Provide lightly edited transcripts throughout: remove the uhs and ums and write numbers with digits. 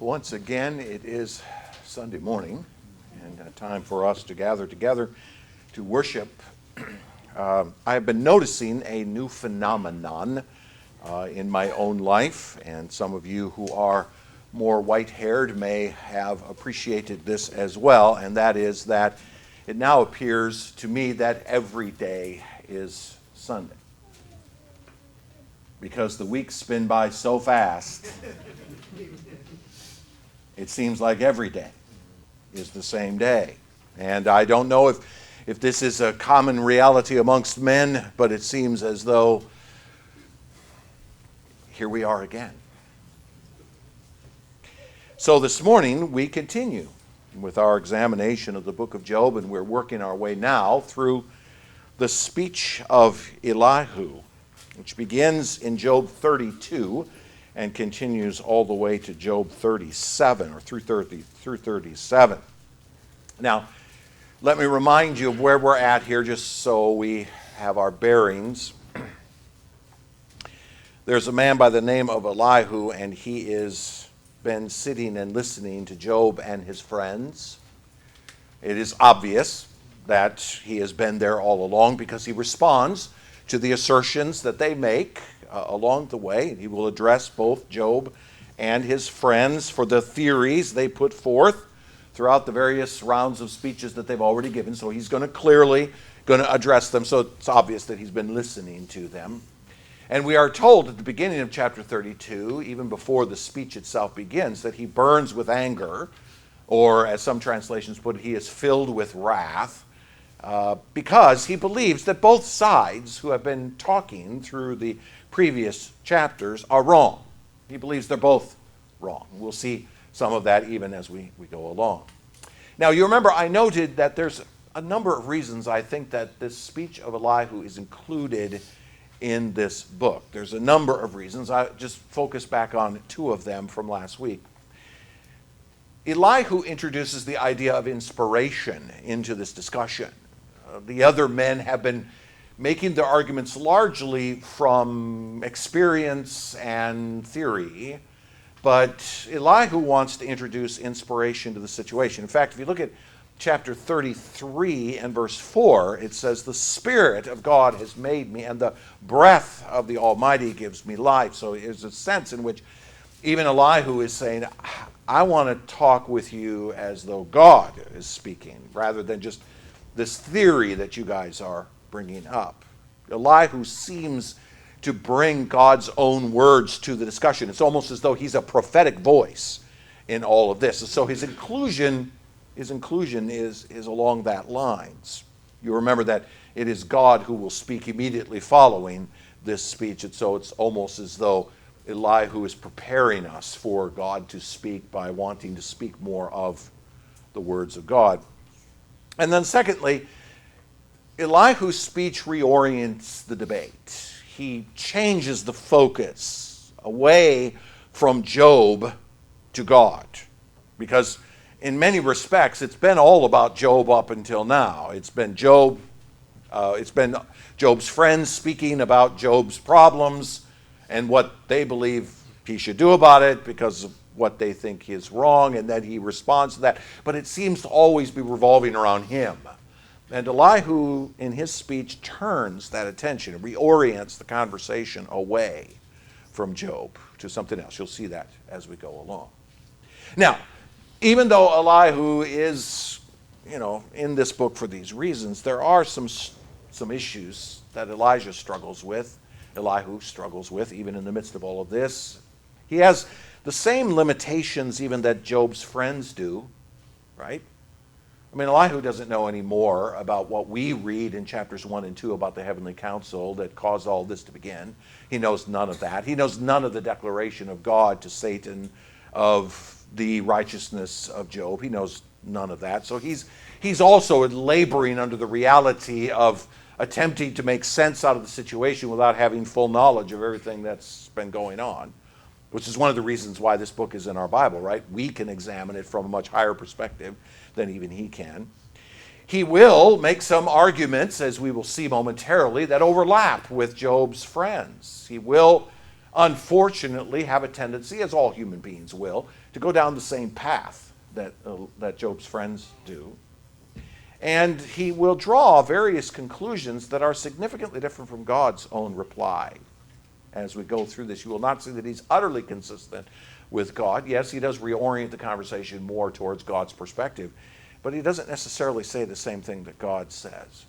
Once again, it is Sunday morning and time for us to gather together to worship. I have been noticing a new phenomenon in my own life, and some of you who are more white-haired may have appreciated this as well, and that is that it now appears to me that every day is Sunday. Because the weeks spin by so fast, it seems like every day is the same day. And I don't know if this is a common reality amongst men, but it seems as though here we are again. So this morning we continue with our examination of the book of Job, and we're working our way now through the speech of Elihu, which begins in Job 32 and continues all the way to Job 37, or through 37. Now, let me remind you of where we're at here, just so we have our bearings. There's a man by the name of Elihu, and he has been sitting and listening to Job and his friends. It is obvious that he has been there all along because he responds to the assertions that they make along the way. He will address both Job and his friends for the theories they put forth throughout the various rounds of speeches that they've already given. So he's clearly going to address them. So it's obvious that he's been listening to them. And we are told at the beginning of chapter 32, even before the speech itself begins, that he burns with anger, or as some translations put it, he is filled with wrath, because he believes that both sides who have been talking through the previous chapters are wrong. He believes they're both wrong. We'll see some of that even as we go along. Now, you remember I noted that there's a number of reasons I think that this speech of Elihu is included in this book. There's a number of reasons. I just focus back on two of them from last week. Elihu introduces the idea of inspiration into this discussion. The other men have been making their arguments largely from experience and theory, but Elihu wants to introduce inspiration to the situation. In fact, if you look at chapter 33 and verse 4, it says, "The Spirit of God has made me, and the breath of the Almighty gives me life." So there's a sense in which even Elihu is saying, I want to talk with you as though God is speaking, rather than just this theory that you guys are bringing up. Elihu seems to bring God's own words to the discussion. It's almost as though he's a prophetic voice in all of this. So his inclusion is along that lines. You remember that it is God who will speak immediately following this speech, and so it's almost as though Elihu is preparing us for God to speak by wanting to speak more of the words of God. And then secondly, Elihu's speech reorients the debate. He changes the focus away from Job to God, because in many respects it's been all about Job up until now. It's been Job's friends speaking about Job's problems and what they believe he should do about it because of what they think is wrong, and then he responds to that. But it seems to always be revolving around him. And Elihu, in his speech, turns that attention, reorients the conversation away from Job to something else. You'll see that as we go along. Now, even though Elihu is, in this book for these reasons, there are some issues that Elihu struggles with, even in the midst of all of this. He has the same limitations even that Job's friends do, right? I mean, Elihu doesn't know any more about what we read in chapters 1 and 2 about the heavenly council that caused all this to begin. He knows none of that. He knows none of the declaration of God to Satan of the righteousness of Job. He knows none of that. So he's also laboring under the reality of attempting to make sense out of the situation without having full knowledge of everything that's been going on, which is one of the reasons why this book is in our Bible, right? We can examine it from a much higher perspective than even he can. He will make some arguments, as we will see momentarily, that overlap with Job's friends. He will unfortunately have a tendency, as all human beings will, to go down the same path that Job's friends do. And he will draw various conclusions that are significantly different from God's own reply. As we go through this, you will not see that he's utterly consistent with God. Yes, he does reorient the conversation more towards God's perspective, but he doesn't necessarily say the same thing that God says.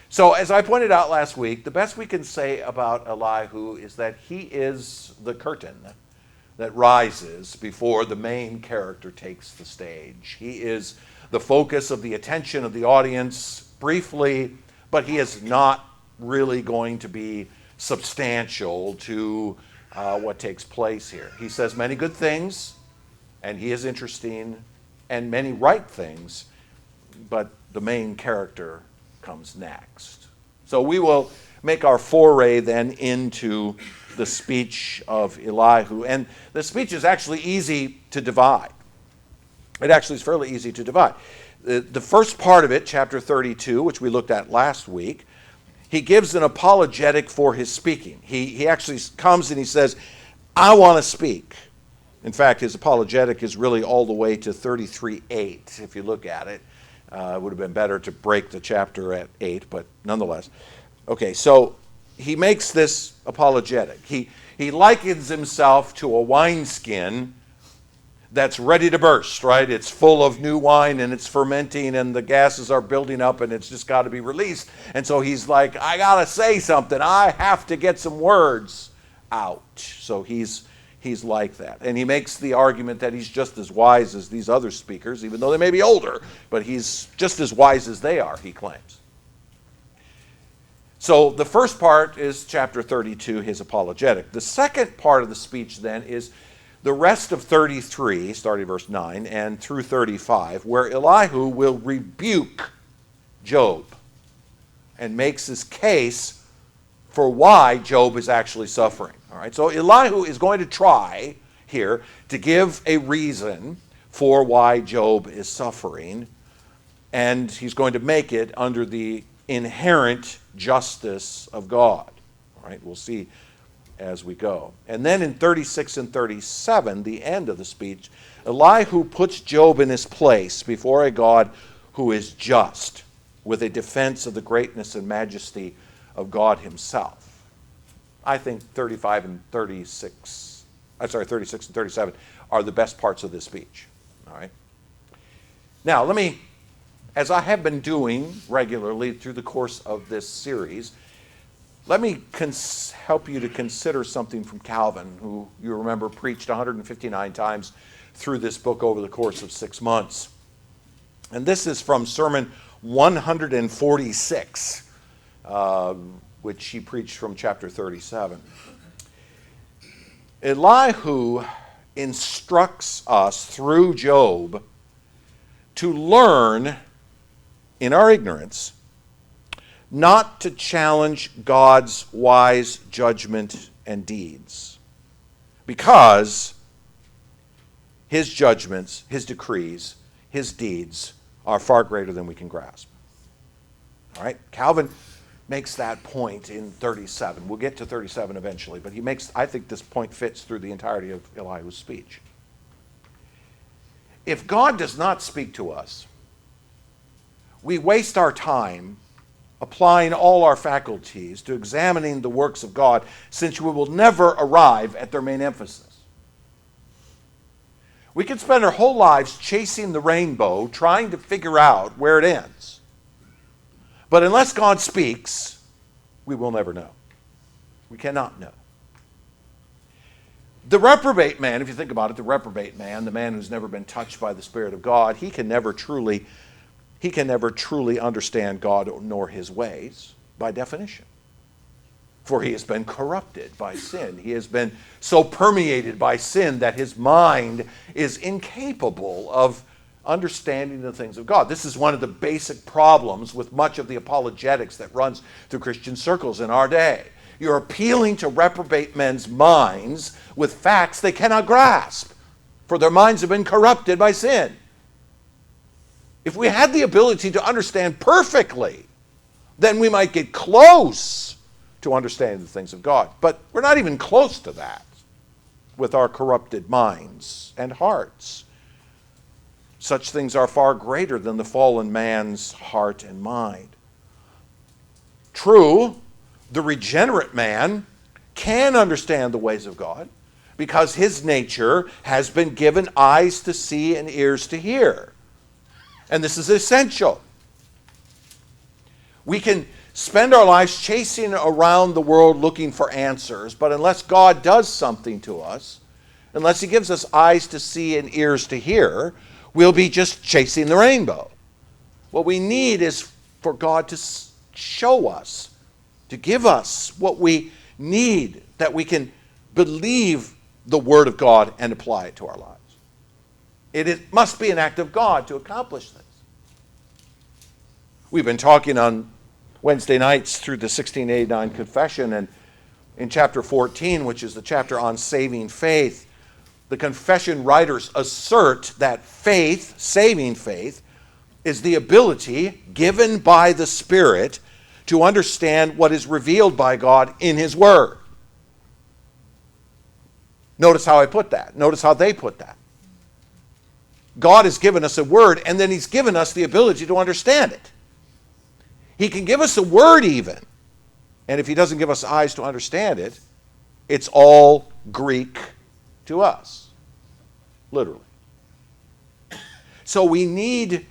So, as I pointed out last week, the best we can say about Elihu is that he is the curtain that rises before the main character takes the stage. He is the focus of the attention of the audience briefly, but he is not really going to be substantial to what takes place here. He says many good things, and he is interesting, and many right things, but the main character comes next. So we will make our foray then into the speech of Elihu. And the speech is actually easy to divide. It actually is fairly easy to divide. The first part of it, chapter 32, which we looked at last week, he gives an apologetic for his speaking. He actually comes and he says, I want to speak. In fact, his apologetic is really all the way to 33:8, if you look at it. It would have been better to break the chapter at 8, but nonetheless. Okay, so he makes this apologetic. He likens himself to a wineskin that's ready to burst, right? It's full of new wine and it's fermenting and the gases are building up and it's just got to be released. And so he's like, I got to say something. I have to get some words out. So he's like that. And he makes the argument that he's just as wise as these other speakers, even though they may be older, but he's just as wise as they are, he claims. So the first part is chapter 32, his apologetic. The second part of the speech then is the rest of 33, starting verse 9, and through 35, where Elihu will rebuke Job and makes his case for why Job is actually suffering. All right, so Elihu is going to try here to give a reason for why Job is suffering, and he's going to make it under the inherent justice of God. All right, we'll see as we go. And then in 36 and 37, the end of the speech, Elihu puts Job in his place before a God who is just, with a defense of the greatness and majesty of God himself. I think 36 and 37 are the best parts of this speech. All right. Now, let me, as I have been doing regularly through the course of this series, let me help you to consider something from Calvin, who you remember preached 159 times through this book over the course of 6 months. And this is from Sermon 146, which he preached from chapter 37. Elihu instructs us through Job to learn in our ignorance not to challenge God's wise judgment and deeds, because his judgments, his decrees, his deeds are far greater than we can grasp. All right? Calvin makes that point in 37. We'll get to 37 eventually, but I think this point fits through the entirety of Elihu's speech. If God does not speak to us, we waste our time applying all our faculties to examining the works of God, since we will never arrive at their main emphasis. We can spend our whole lives chasing the rainbow, trying to figure out where it ends. But unless God speaks, we will never know. We cannot know. The reprobate man, if you think about it, the reprobate man, the man who's never been touched by the Spirit of God, he can never truly understand God nor his ways by definition. For he has been corrupted by sin. He has been so permeated by sin that his mind is incapable of understanding the things of God. This is one of the basic problems with much of the apologetics that runs through Christian circles in our day. You're appealing to reprobate men's minds with facts they cannot grasp, for their minds have been corrupted by sin. If we had the ability to understand perfectly, then we might get close to understanding the things of God. But we're not even close to that with our corrupted minds and hearts. Such things are far greater than the fallen man's heart and mind. True, the regenerate man can understand the ways of God because his nature has been given eyes to see and ears to hear. And this is essential. We can spend our lives chasing around the world looking for answers, but unless God does something to us, unless he gives us eyes to see and ears to hear, we'll be just chasing the rainbow. What we need is for God to show us, to give us what we need, that we can believe the Word of God and apply it to our lives. It must be an act of God to accomplish this. We've been talking on Wednesday nights through the 1689 Confession, and in chapter 14, which is the chapter on saving faith, the confession writers assert that faith, saving faith, is the ability given by the Spirit to understand what is revealed by God in His Word. Notice how I put that. Notice how they put that. God has given us a word, and then He's given us the ability to understand it. He can give us a word even, and if He doesn't give us eyes to understand it, it's all Greek to us, literally. So we need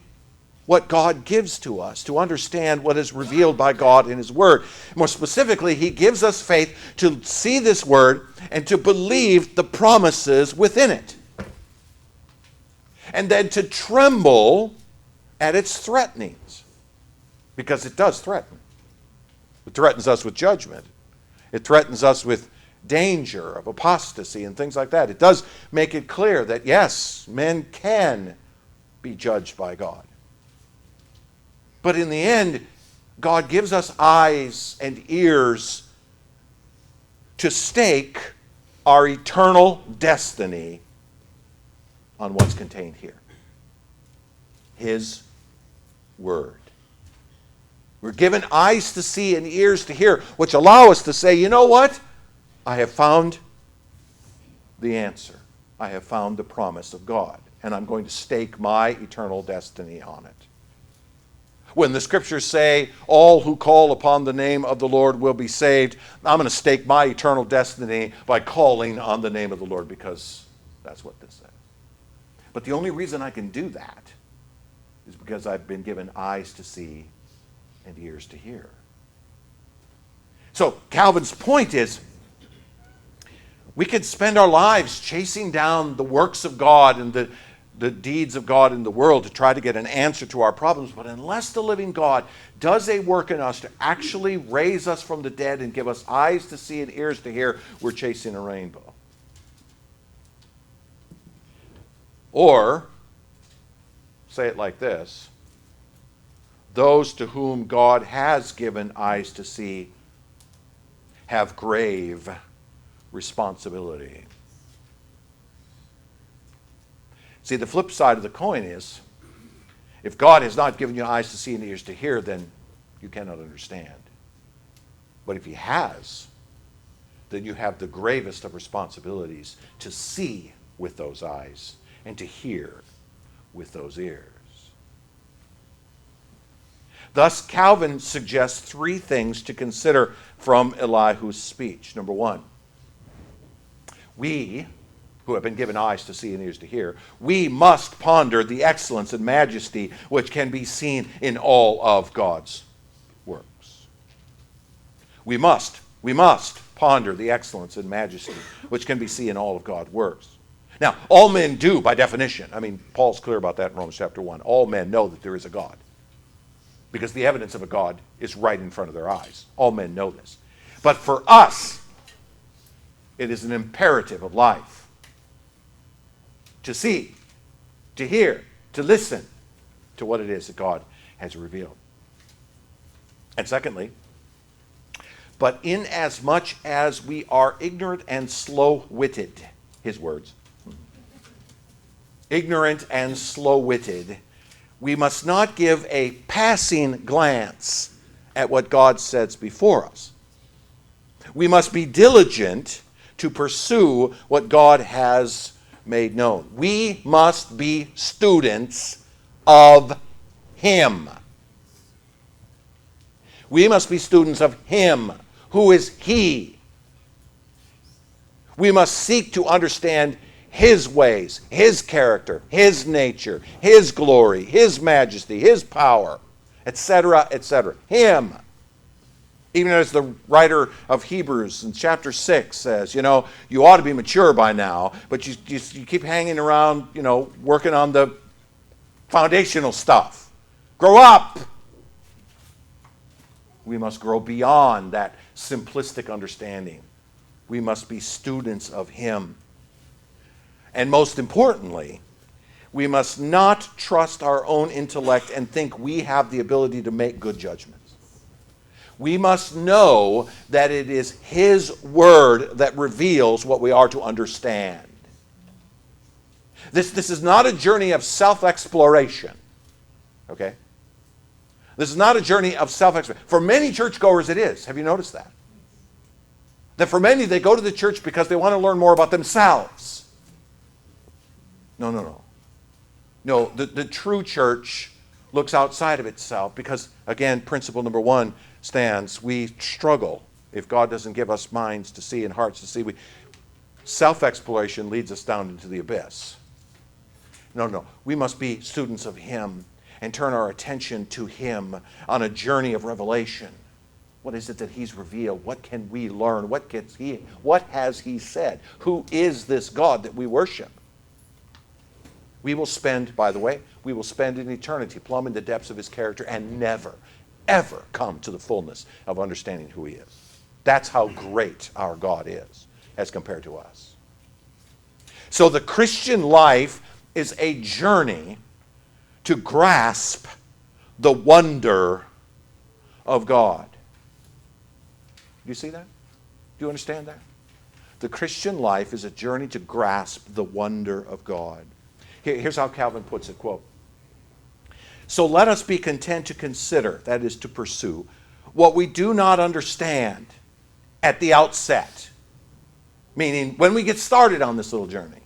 what God gives to us to understand what is revealed by God in His Word. More specifically, He gives us faith to see this Word and to believe the promises within it. And then to tremble at its threatenings, because it does threaten. It threatens us with judgment. It threatens us with danger of apostasy and things like that. It does make it clear that, yes, men can be judged by God. But in the end, God gives us eyes and ears to stake our eternal destiny on what's contained here. His Word. We're given eyes to see and ears to hear, which allow us to say, you know what? I have found the answer. I have found the promise of God, and I'm going to stake my eternal destiny on it. When the Scriptures say, all who call upon the name of the Lord will be saved, I'm going to stake my eternal destiny by calling on the name of the Lord, because that's what this says. But the only reason I can do that is because I've been given eyes to see and ears to hear. So Calvin's point is, we could spend our lives chasing down the works of God and the deeds of God in the world to try to get an answer to our problems, but unless the living God does a work in us to actually raise us from the dead and give us eyes to see and ears to hear, we're chasing a rainbow. Or, say it like this, those to whom God has given eyes to see have grave responsibility. See, the flip side of the coin is, if God has not given you eyes to see and ears to hear, then you cannot understand. But if He has, then you have the gravest of responsibilities to see with those eyes and to hear with those ears. Thus, Calvin suggests three things to consider from Elihu's speech. Number one, we, who have been given eyes to see and ears to hear, we must ponder the excellence and majesty which can be seen in all of God's works. We must ponder the excellence and majesty which can be seen in all of God's works. Now, all men do by definition. I mean, Paul's clear about that in Romans chapter 1. All men know that there is a God, because the evidence of a God is right in front of their eyes. All men know this. But for us, it is an imperative of life to see, to hear, to listen to what it is that God has revealed. And secondly, but inasmuch as we are ignorant and slow-witted, his words, ignorant and slow-witted, we must not give a passing glance at what God sets before us. We must be diligent to pursue what God has made known. We must be students of Him. We must be students of Him. Who is He? We must seek to understand His ways, His character, His nature, His glory, His majesty, His power, etc., etc. Him. Even as the writer of Hebrews in chapter 6 says, you ought to be mature by now, but you keep hanging around, working on the foundational stuff. Grow up. We must grow beyond that simplistic understanding. We must be students of Him. And most importantly, we must not trust our own intellect and think we have the ability to make good judgments. We must know that it is His Word that reveals what we are to understand. This is not a journey of self-exploration. Okay? This is not a journey of self-exploration. For many churchgoers it is. Have you noticed that? That for many, they go to the church because they want to learn more about themselves. No. No, the true church looks outside of itself because, again, principle number 1 stands. We struggle if God doesn't give us minds to see and hearts to see. Self-exploration leads us down into the abyss. No. We must be students of Him and turn our attention to Him on a journey of revelation. What is it that He's revealed? What can we learn? What has He said? Who is this God that we worship? We will spend, by the way, an eternity plumbing the depths of His character and never, ever come to the fullness of understanding who He is. That's how great our God is as compared to us. So the Christian life is a journey to grasp the wonder of God. Do you see that? Do you understand that? The Christian life is a journey to grasp the wonder of God. Here's how Calvin puts it, quote, "So let us be content to consider, that is to pursue, what we do not understand at the outset." Meaning, when we get started on this little journey.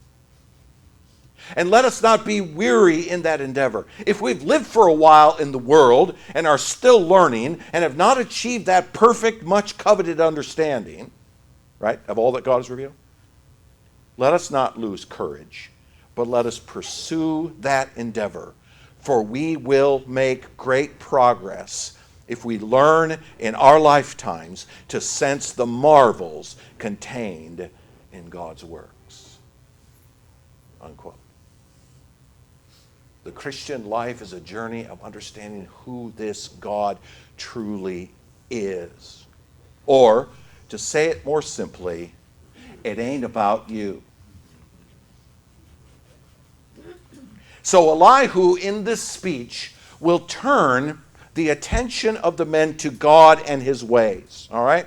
"And let us not be weary in that endeavor. If we've lived for a while in the world and are still learning and have not achieved that perfect, much coveted understanding," right, of all that God has revealed, "let us not lose courage, but let us pursue that endeavor. For we will make great progress if we learn in our lifetimes to sense the marvels contained in God's works." Unquote. The Christian life is a journey of understanding who this God truly is. Or, to say it more simply, it ain't about you. So Elihu, in this speech, will turn the attention of the men to God and His ways. All right?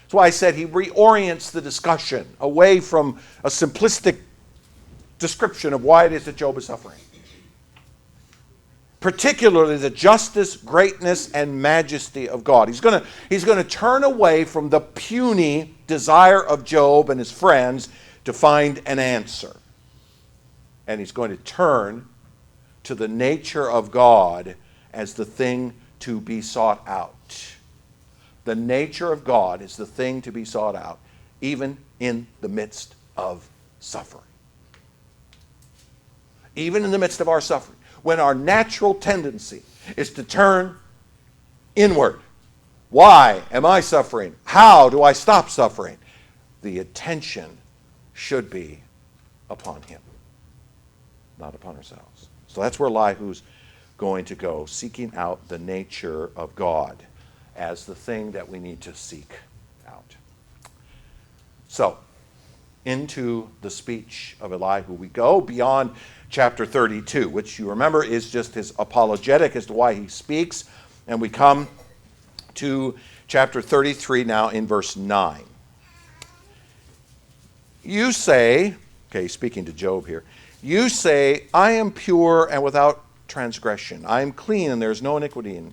That's why I said he reorients the discussion away from a simplistic description of why it is that Job is suffering. Particularly the justice, greatness, and majesty of God. He's going to turn away from the puny desire of Job and his friends to find an answer. And he's going to turn to the nature of God as the thing to be sought out. The nature of God is the thing to be sought out, even in the midst of suffering. Even in the midst of our suffering, when our natural tendency is to turn inward. Why am I suffering? How do I stop suffering? The attention should be upon Him, not upon ourselves. So that's where Elihu's going to go, seeking out the nature of God as the thing that we need to seek out. So, into the speech of Elihu we go, beyond chapter 32, which you remember is just his apologetic as to why he speaks. And we come to chapter 33 now in verse 9. "You say," okay, speaking to Job here, "you say, I am pure and without transgression. I am clean and there is no iniquity in me.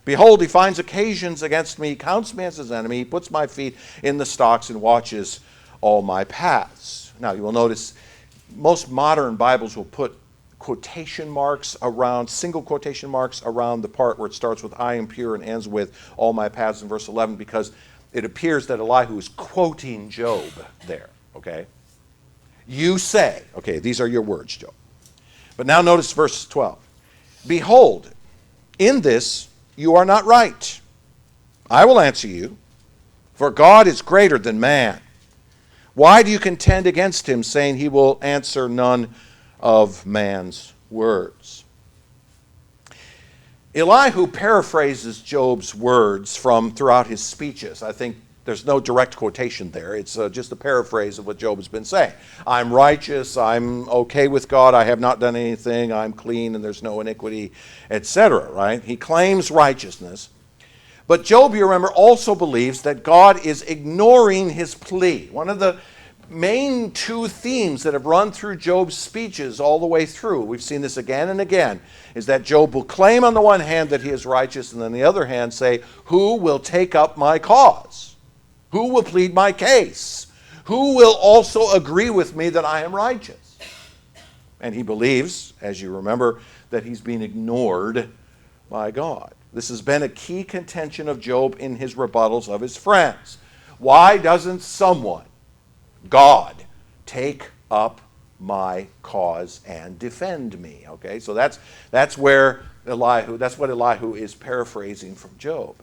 Behold, he finds occasions against me, counts me as his enemy, he puts my feet in the stocks and watches all my paths. Now, you will notice most modern Bibles will put quotation marks around, single quotation marks around the part where it starts with I am pure and ends with all my paths in verse 11, because it appears that Elihu is quoting Job there, okay? You say, okay, these are your words, Job. But now notice verse 12. Behold, in this you are not right. I will answer you, for God is greater than man. Why do you contend against him, saying he will answer none of man's words? Elihu paraphrases Job's words from throughout his speeches. I think there's no direct quotation there. It's just a paraphrase of what Job has been saying. I'm righteous, I'm okay with God, I have not done anything, I'm clean and there's no iniquity, etc., right? He claims righteousness. But Job, you remember, also believes that God is ignoring his plea. One of the main two themes that have run through Job's speeches all the way through, we've seen this again and again, is that Job will claim on the one hand that he is righteous, and on the other hand say, who will take up my cause? Who will plead my case? Who will also agree with me that I am righteous? And he believes, as you remember, that he's being ignored by God. This has been a key contention of Job in his rebuttals of his friends. Why doesn't someone, God, take up my cause and defend me? Okay, so that's what Elihu is paraphrasing from Job.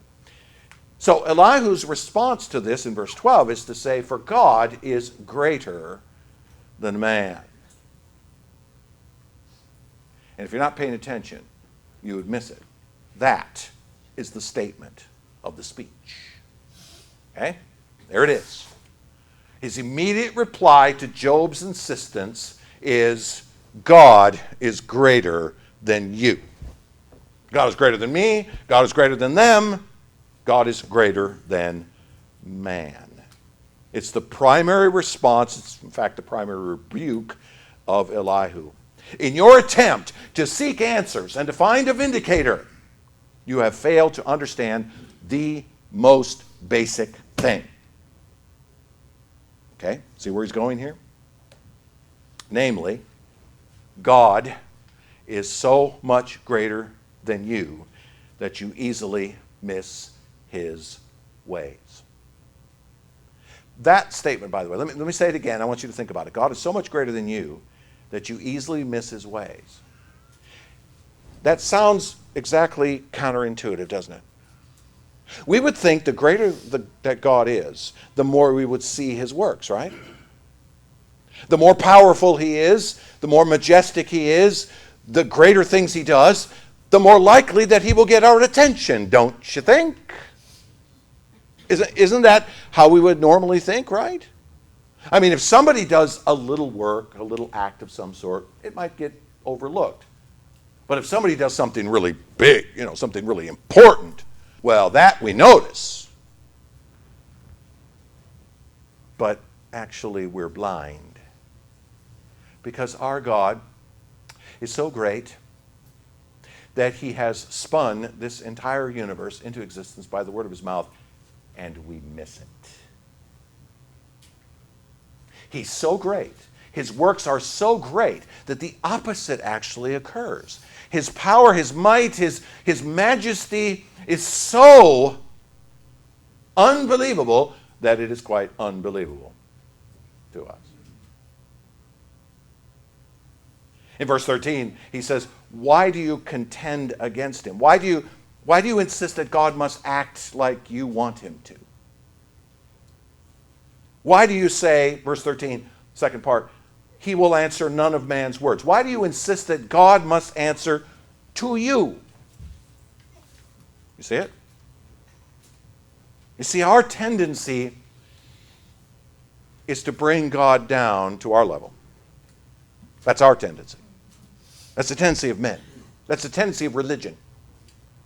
So Elihu's response to this in verse 12 is to say, for God is greater than man. And if you're not paying attention, you would miss it. That is the statement of the speech. Okay? There it is. His immediate reply to Job's insistence is, God is greater than you. God is greater than me. God is greater than them. God is greater than man. It's the primary response, it's in fact the primary rebuke of Elihu. In your attempt to seek answers and to find a vindicator, you have failed to understand the most basic thing. Okay, see where he's going here? Namely, God is so much greater than you that you easily miss his ways. That statement, by the way, let me say it again. I want you to think about it. God is so much greater than you that you easily miss his ways. That sounds exactly counterintuitive, doesn't it? We would think the greater that God is, the more we would see his works, right? The more powerful he is, the more majestic he is, the greater things he does, the more likely that he will get our attention, don't you think? Isn't that how we would normally think, right? I mean, if somebody does a little work, a little act of some sort, it might get overlooked. But if somebody does something really big, something really important, well, that we notice. But actually, we're blind. Because our God is so great that he has spun this entire universe into existence by the word of his mouth, and we miss it. He's so great. His works are so great that the opposite actually occurs. His power, his might, his majesty is so unbelievable that it is quite unbelievable to us. In verse 13, he says, why do you contend against him? Why do you insist that God must act like you want him to? Why do you say, verse 13, second part, he will answer none of man's words? Why do you insist that God must answer to you? You see it? You see, our tendency is to bring God down to our level. That's our tendency. That's the tendency of men. That's the tendency of religion.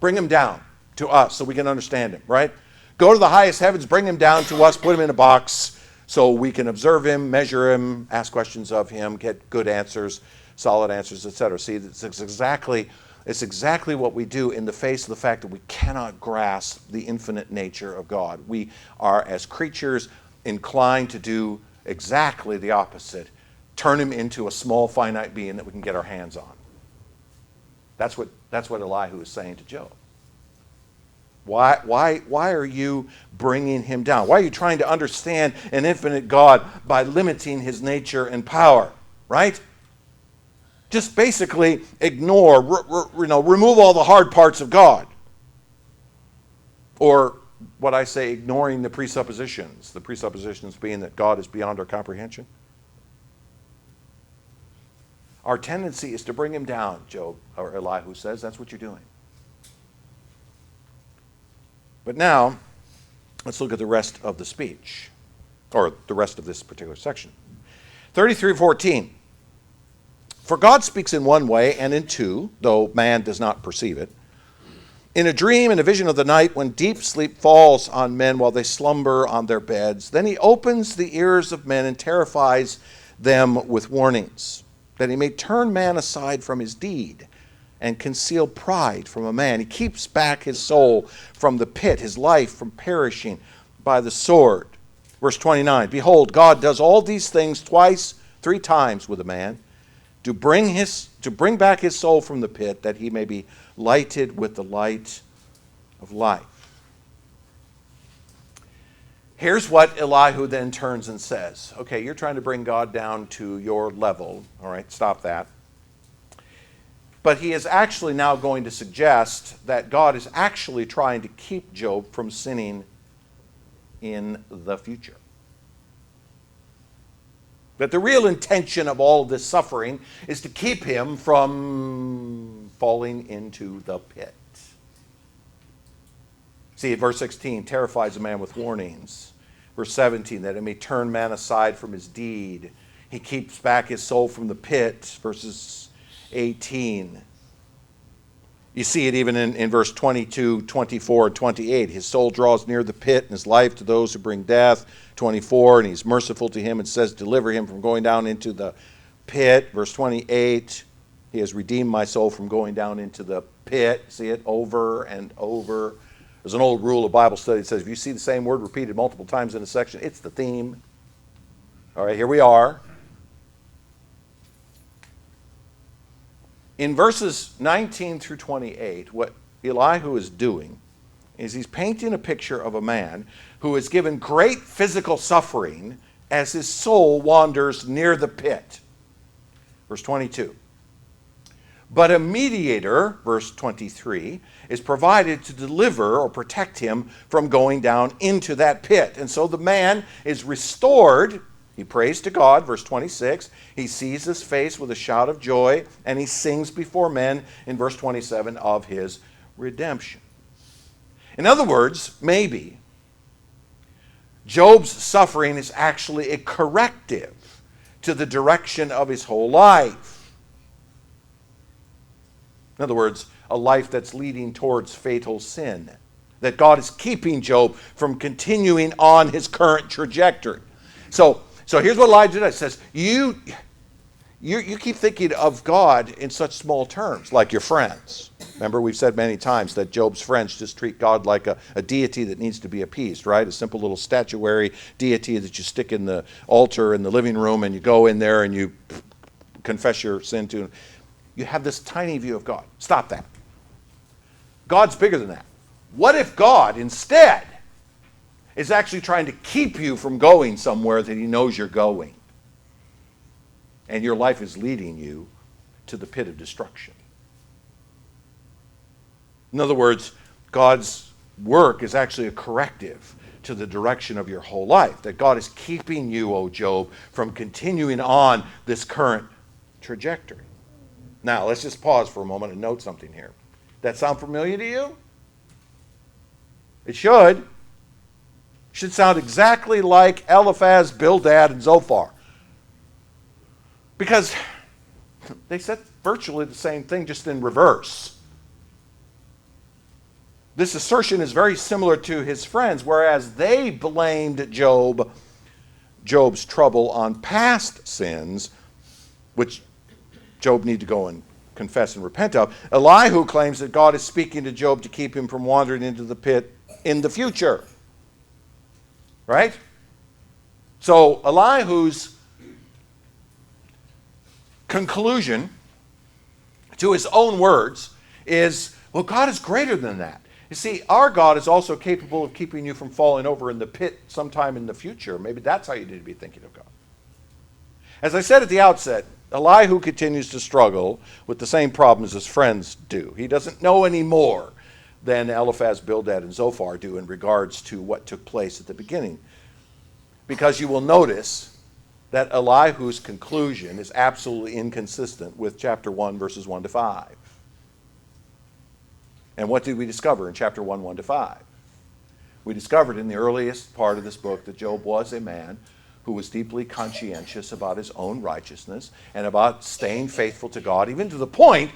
Bring him down to us so we can understand him, right? Go to the highest heavens, bring him down to us, put him in a box so we can observe him, measure him, ask questions of him, get good answers, solid answers, etc. See, that's exactly It's exactly what we do in the face of the fact that we cannot grasp the infinite nature of God. We are, as creatures, inclined to do exactly the opposite. Turn him into a small, finite being that we can get our hands on. That's what Elihu is saying to Job. Why are you bringing him down? Why are you trying to understand an infinite God by limiting his nature and power? Right? Just basically ignore, remove all the hard parts of God. Or what I say, ignoring the presuppositions. The presuppositions being that God is beyond our comprehension. Our tendency is to bring him down, Job, or Elihu says. That's what you're doing. But now, let's look at the rest of the speech, or the rest of this particular section. 33:14. For God speaks in one way and in two, though man does not perceive it. In a dream, in a vision of the night, when deep sleep falls on men while they slumber on their beds, then he opens the ears of men and terrifies them with warnings, that he may turn man aside from his deed and conceal pride from a man. He keeps back his soul from the pit, his life from perishing by the sword. Verse 29, behold, God does all these things three times with a man, to bring back his soul from the pit, that he may be lighted with the light of life. Here's what Elihu then turns and says. Okay, you're trying to bring God down to your level. All right, stop that. But he is actually now going to suggest that God is actually trying to keep Job from sinning in the future. That the real intention of all of this suffering is to keep him from falling into the pit. See, verse 16, terrifies a man with warnings. Verse 17, that it may turn man aside from his deed. He keeps back his soul from the pit. Verses 18. You see it even in verse 22, 24, and 28. His soul draws near the pit, and his life to those who bring death. 24, and he's merciful to him and says, deliver him from going down into the pit. Verse 28, he has redeemed my soul from going down into the pit. See it over and over. There's an old rule of Bible study that says if you see the same word repeated multiple times in a section, it's the theme. All right, here we are. In verses 19 through 28, what Elihu is doing is he's painting a picture of a man who is given great physical suffering as his soul wanders near the pit. Verse 22. But a mediator, verse 23, is provided to deliver or protect him from going down into that pit. And so the man is restored. He prays to God, verse 26. He sees his face with a shout of joy, and he sings before men, in verse 27, of his redemption. In other words, maybe Job's suffering is actually a corrective to the direction of his whole life. In other words, a life that's leading towards fatal sin. That God is keeping Job from continuing on his current trajectory. So here's what Elijah does. He says, you keep thinking of God in such small terms, like your friends. Remember, we've said many times that Job's friends just treat God like a deity that needs to be appeased, right? A simple little statuary deity that you stick in the altar in the living room, and you go in there and you confess your sin to him. You have this tiny view of God. Stop that. God's bigger than that. What if God, instead, is actually trying to keep you from going somewhere that he knows you're going? And your life is leading you to the pit of destruction. In other words, God's work is actually a corrective to the direction of your whole life. That God is keeping you, O Job, from continuing on this current trajectory. Now, let's just pause for a moment and note something here. That sound familiar to you? It should. It should sound exactly like Eliphaz, Bildad, and Zophar. Because they said virtually the same thing, just in reverse. This assertion is very similar to his friends, whereas they blamed Job's trouble on past sins, which Job needed to go and confess and repent of. Elihu claims that God is speaking to Job to keep him from wandering into the pit in the future. Right? So Elihu's conclusion to his own words is, well, God is greater than that. You see, our God is also capable of keeping you from falling over in the pit sometime in the future. Maybe that's how you need to be thinking of God. As I said at the outset, Elihu continues to struggle with the same problems his friends do. He doesn't know any more than Eliphaz, Bildad, and Zophar do in regards to what took place at the beginning. Because you will notice that Elihu's conclusion is absolutely inconsistent with chapter 1, verses 1 to 5. And what did we discover in chapter 1, 1 to 5? We discovered in the earliest part of this book that Job was a man who was deeply conscientious about his own righteousness and about staying faithful to God, even to the point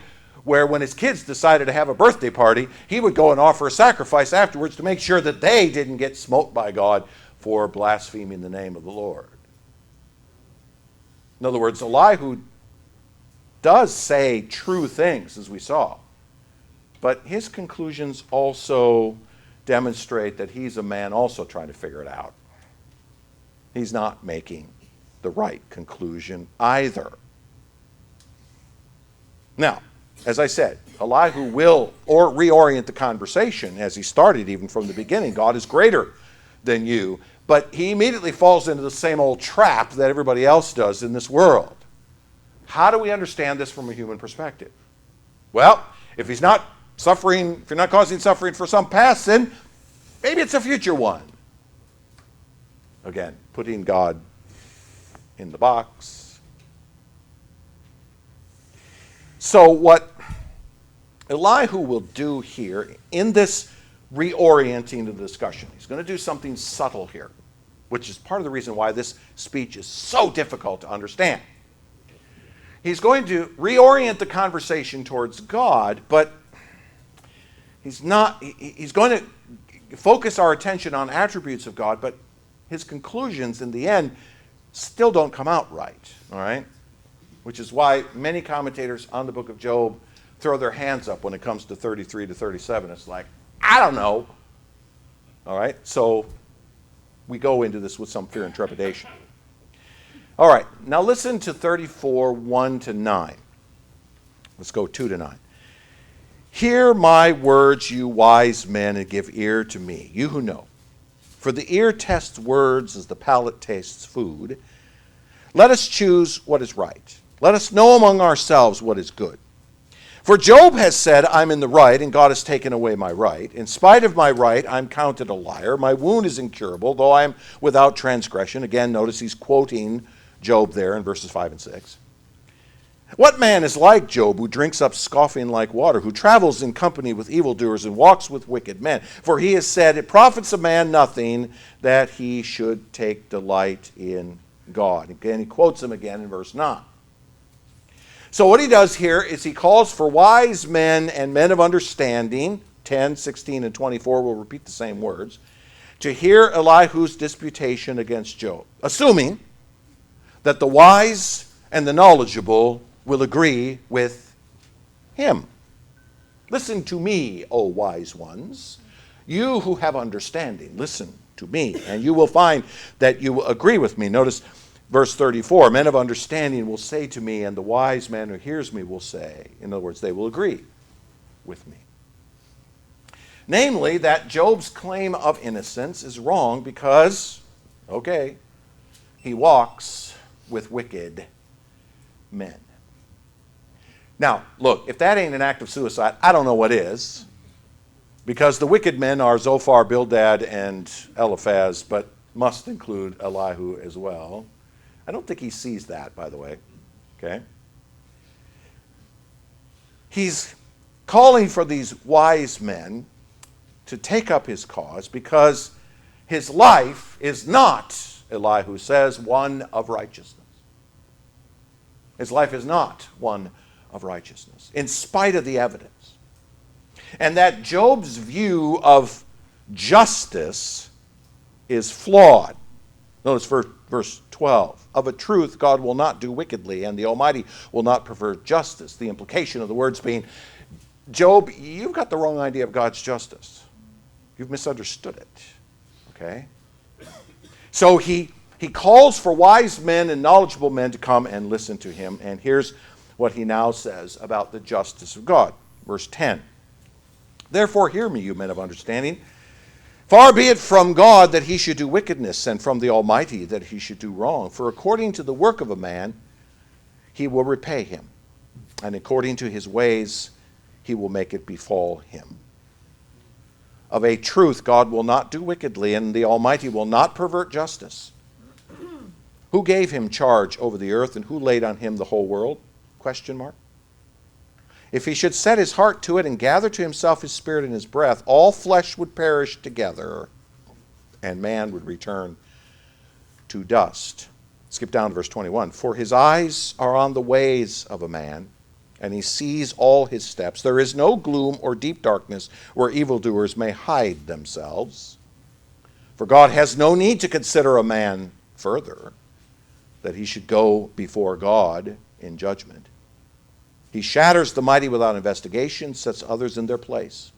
where when his kids decided to have a birthday party, he would go and offer a sacrifice afterwards to make sure that they didn't get smote by God for blaspheming the name of the Lord. In other words, Elihu does say true things, as we saw, but his conclusions also demonstrate that he's a man also trying to figure it out. He's not making the right conclusion either. Now, as I said, Elihu will reorient the conversation as he started even from the beginning. God is greater than you. But he immediately falls into the same old trap that everybody else does in this world. How do we understand this from a human perspective? Well, if he's not suffering, if you're not causing suffering for some past sin, maybe it's a future one. Again, putting God in the box. So what Elihu will do here in this reorienting the discussion, he's going to do something subtle here, which is part of the reason why this speech is so difficult to understand. He's going to reorient the conversation towards God, but he's going to focus our attention on attributes of God, but his conclusions in the end still don't come out right, all right? Which is why many commentators on the book of Job throw their hands up when it comes to 33 to 37. It's like, I don't know. All right, so we go into this with some fear and trepidation. All right, now listen to 34, 1 to 9. Let's go 2 to 9. Hear my words, you wise men, and give ear to me, you who know. For the ear tests words as the palate tastes food. Let us choose what is right. Let us know among ourselves what is good. For Job has said, I'm in the right, and God has taken away my right. In spite of my right, I'm counted a liar. My wound is incurable, though I am without transgression. Again, notice he's quoting Job there in verses 5 and 6. What man is like Job, who drinks up scoffing like water, who travels in company with evildoers and walks with wicked men? For he has said, it profits a man nothing that he should take delight in God. Again, he quotes him again in verse 9. So what he does here is he calls for wise men and men of understanding, 10, 16, and 24 will repeat the same words, to hear Elihu's disputation against Job, assuming that the wise and the knowledgeable will agree with him. Listen to me, O wise ones, you who have understanding, listen to me, and you will find that you will agree with me. Notice verse 34, men of understanding will say to me, and the wise man who hears me will say. In other words, they will agree with me. Namely, that Job's claim of innocence is wrong because, okay, he walks with wicked men. Now, look, if that ain't an act of suicide, I don't know what is. Because the wicked men are Zophar, Bildad, and Eliphaz, but must include Elihu as well. I don't think he sees that, by the way. Okay? He's calling for these wise men to take up his cause because his life is not, Elihu says, one of righteousness. His life is not one of righteousness, in spite of the evidence. And that Job's view of justice is flawed. Notice Verse 12, of a truth God will not do wickedly, and the Almighty will not pervert justice. The implication of the words being, Job, you've got the wrong idea of God's justice. You've misunderstood it. Okay? So he calls for wise men and knowledgeable men to come and listen to him. And here's what he now says about the justice of God. Verse 10. Therefore hear me, you men of understanding. Far be it from God that he should do wickedness, and from the Almighty that he should do wrong. For according to the work of a man, he will repay him, and according to his ways, he will make it befall him. Of a truth, God will not do wickedly, and the Almighty will not pervert justice. Who gave him charge over the earth, and who laid on him the whole world? Question mark. If he should set his heart to it and gather to himself his spirit and his breath, all flesh would perish together, and man would return to dust. Skip down to verse 21. For his eyes are on the ways of a man, and he sees all his steps. There is no gloom or deep darkness where evildoers may hide themselves. For God has no need to consider a man further, that he should go before God in judgment. He shatters the mighty without investigation, sets others in their place.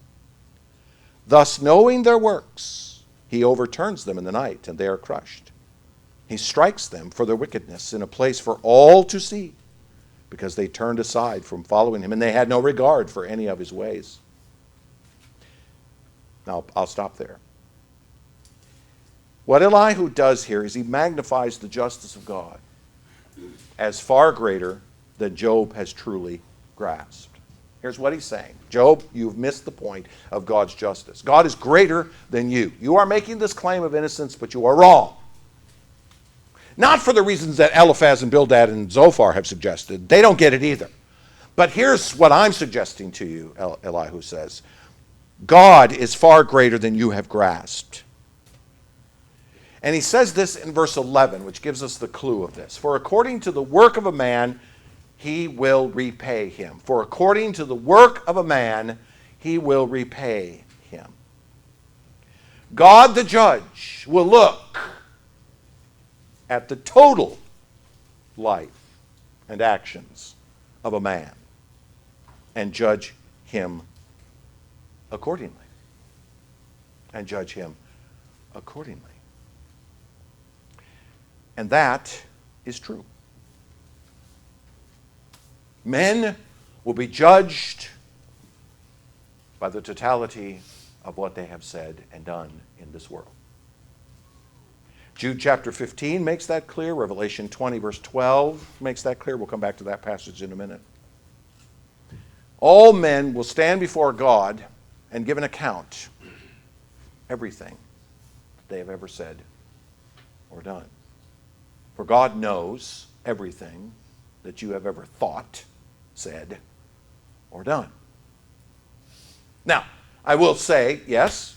Thus, knowing their works, he overturns them in the night, and they are crushed. He strikes them for their wickedness in a place for all to see, because they turned aside from following him, and they had no regard for any of his ways. Now, I'll stop there. What Elihu does here is he magnifies the justice of God as far greater than Job has truly grasped. Here's what he's saying. Job, you've missed the point of God's justice. God is greater than you. You are making this claim of innocence, but you are wrong. Not for the reasons that Eliphaz and Bildad and Zophar have suggested. They don't get it either. But here's what I'm suggesting to you, Elihu says. God is far greater than you have grasped. And he says this in verse 11, which gives us the clue of this. For according to the work of a man, he will repay him. For according to the work of a man, he will repay him. God the judge will look at the total life and actions of a man and judge him accordingly. And judge him accordingly. And that is true. Men will be judged by the totality of what they have said and done in this world. Jude chapter 15 makes that clear. Revelation 20 verse 12 makes that clear. We'll come back to that passage in a minute. All men will stand before God and give an account everything they have ever said or done. For God knows everything that you have ever thought, said, or done. Now, I will say, yes,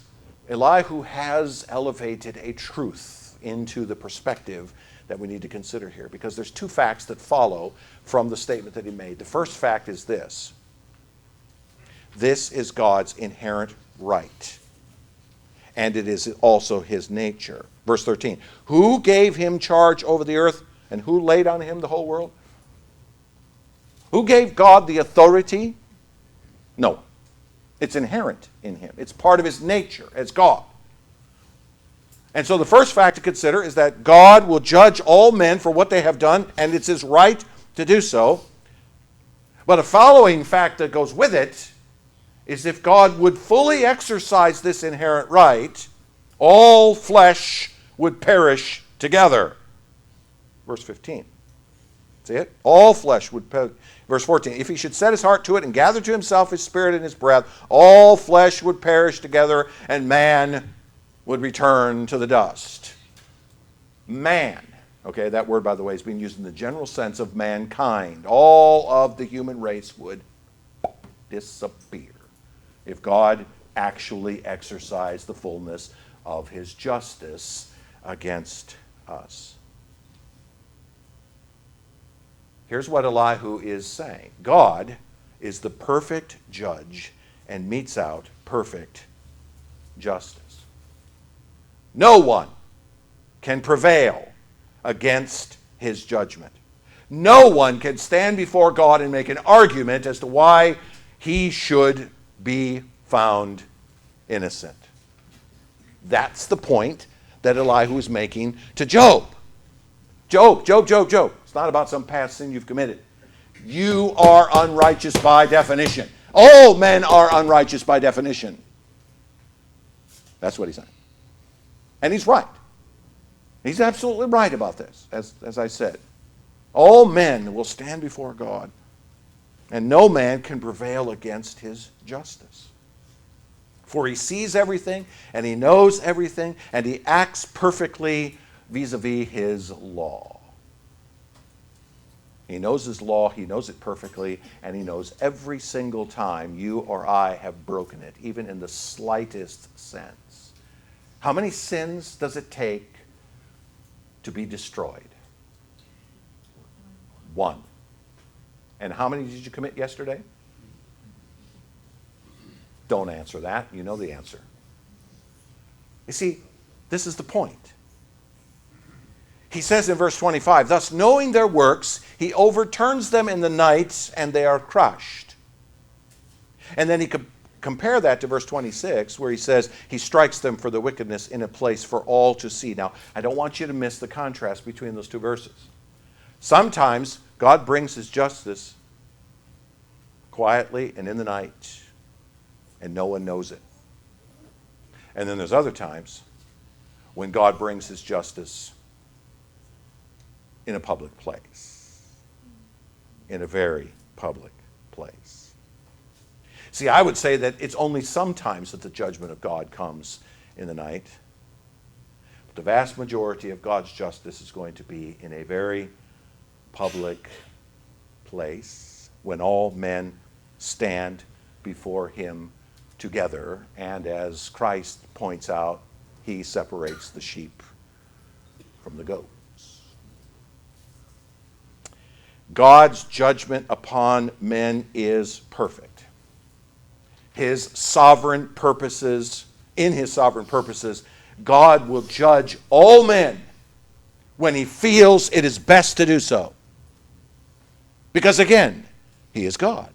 Elihu has elevated a truth into the perspective that we need to consider here, because there's two facts that follow from the statement that he made. The first fact is this. This is God's inherent right, and it is also his nature. Verse 13, who gave him charge over the earth, and who laid on him the whole world? Who gave God the authority? No. It's inherent in him. It's part of his nature as God. And so the first fact to consider is that God will judge all men for what they have done, and it's his right to do so. But a following fact that goes with it is if God would fully exercise this inherent right, all flesh would perish together. Verse 15. See it? All flesh would perish. Verse 14. If he should set his heart to it and gather to himself his spirit and his breath, all flesh would perish together, and man would return to the dust. Man. Okay, that word, by the way, is being used in the general sense of mankind. All of the human race would disappear if God actually exercised the fullness of his justice against us. Here's what Elihu is saying. God is the perfect judge and metes out perfect justice. No one can prevail against his judgment. No one can stand before God and make an argument as to why he should be found innocent. That's the point that Elihu is making to Job. Job. It's not about some past sin you've committed. You are unrighteous by definition. All men are unrighteous by definition. That's what he's saying. And he's right. He's absolutely right about this, as I said. All men will stand before God, and no man can prevail against his justice. For he sees everything, and he knows everything, and he acts perfectly vis-a-vis his law. He knows his law, he knows it perfectly, and he knows every single time you or I have broken it, even in the slightest sense. How many sins does it take to be destroyed? One. And how many did you commit yesterday? Don't answer that. You know the answer. You see, this is the point. He says in verse 25, thus knowing their works, he overturns them in the night, and they are crushed. And then he could compare that to verse 26, where he says, he strikes them for the wickedness in a place for all to see. Now, I don't want you to miss the contrast between those two verses. Sometimes God brings his justice quietly and in the night, and no one knows it. And then there's other times when God brings his justice in a public place, in a very public place. See, I would say that it's only sometimes that the judgment of God comes in the night. But the vast majority of God's justice is going to be in a very public place when all men stand before him together. And as Christ points out, he separates the sheep from the goats. God's judgment upon men is perfect. His sovereign purposes, in his sovereign purposes, God will judge all men when he feels it is best to do so. Because again, he is God.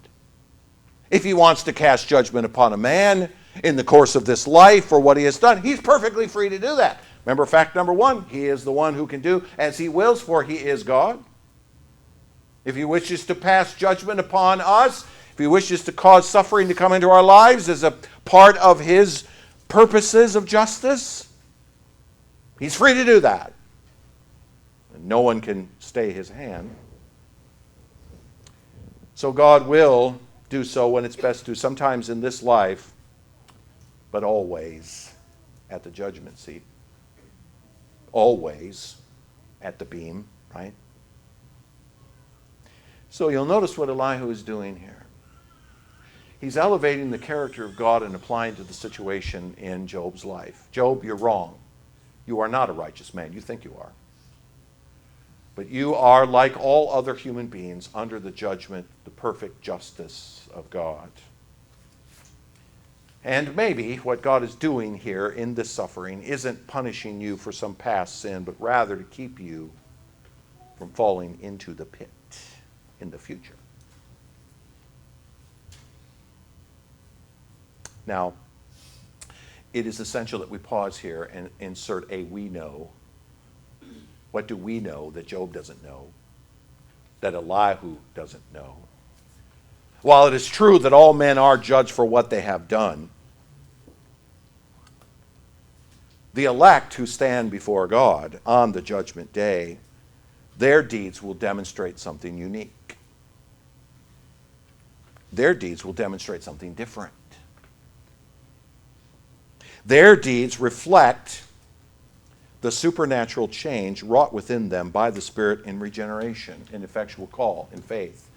If he wants to cast judgment upon a man in the course of this life for what he has done, he's perfectly free to do that. Remember fact number one, he is the one who can do as he wills, for he is God. If he wishes to pass judgment upon us, if he wishes to cause suffering to come into our lives as a part of his purposes of justice, he's free to do that. And no one can stay his hand. So God will do so when it's best to, sometimes in this life, but always at the judgment seat. Always at the beam, right? So you'll notice what Elihu is doing here. He's elevating the character of God and applying to the situation in Job's life. Job, you're wrong. You are not a righteous man. You think you are. But you are, like all other human beings, under the judgment, the perfect justice of God. And maybe what God is doing here in this suffering isn't punishing you for some past sin, but rather to keep you from falling into the pit in the future. Now, it is essential that we pause here and insert a we know. What do we know that Job doesn't know, that Elihu doesn't know? While it is true that all men are judged for what they have done, the elect who stand before God on the judgment day, their deeds will demonstrate something unique. Their deeds will demonstrate something different. Their deeds reflect the supernatural change wrought within them by the Spirit in regeneration, in effectual call, in faith,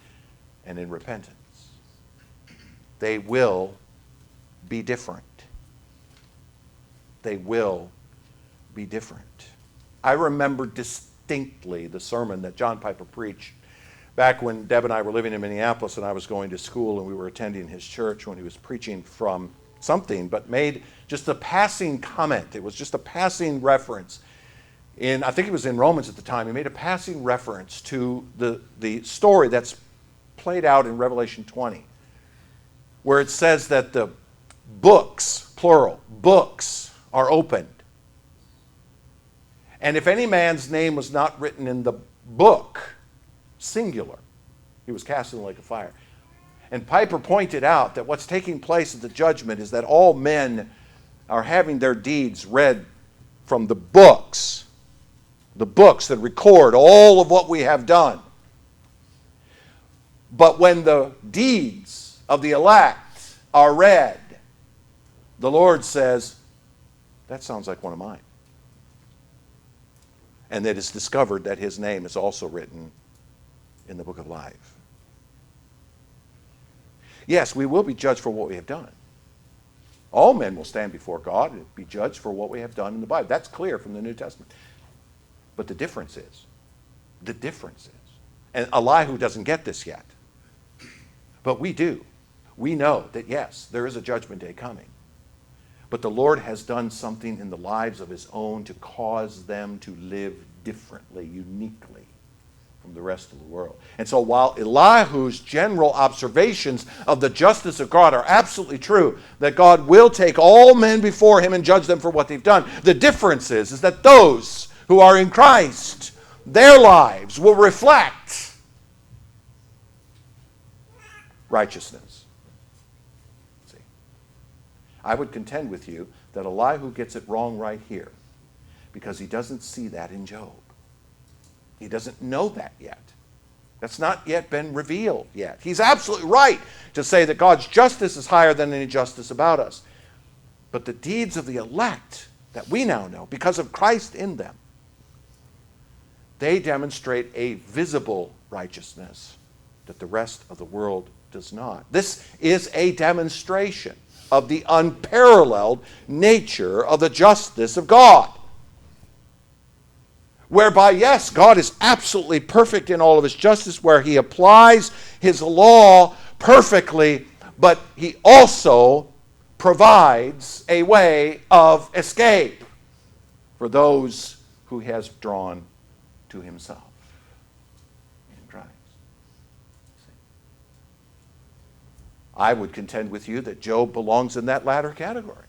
and in repentance. They will be different. They will be different. I remember distinctly the sermon that John Piper preached back when Deb and I were living in Minneapolis and I was going to school and we were attending his church when he was preaching from something, but made just a passing comment. It was just a passing reference I think it was in Romans at the time, he made a passing reference to the story that's played out in Revelation 20, where it says that the books, plural, books are opened. And if any man's name was not written in the book, singular, he was cast in the lake of fire. And Piper pointed out that what's taking place at the judgment is that all men are having their deeds read from the books that record all of what we have done. But when the deeds of the elect are read, the Lord says, that sounds like one of mine. And it is discovered that his name is also written in the book of life. Yes, we will be judged for what we have done. All men will stand before God and be judged for what we have done in the Bible. That's clear from the New Testament. But the difference is, and Elihu doesn't get this yet, but we do. We know that yes, there is a judgment day coming. But the Lord has done something in the lives of his own to cause them to live differently, uniquely from the rest of the world. And so while Elihu's general observations of the justice of God are absolutely true, that God will take all men before him and judge them for what they've done, the difference is that those who are in Christ, their lives will reflect righteousness. See, I would contend with you that Elihu gets it wrong right here because he doesn't see that in Job. He doesn't know that yet. That's not yet been revealed yet. He's absolutely right to say that God's justice is higher than any justice about us. But the deeds of the elect that we now know, because of Christ in them, they demonstrate a visible righteousness that the rest of the world does not. This is a demonstration of the unparalleled nature of the justice of God. Whereby, yes, God is absolutely perfect in all of his justice, where he applies his law perfectly, but he also provides a way of escape for those who he has drawn to himself in Christ. I would contend with you that Job belongs in that latter category.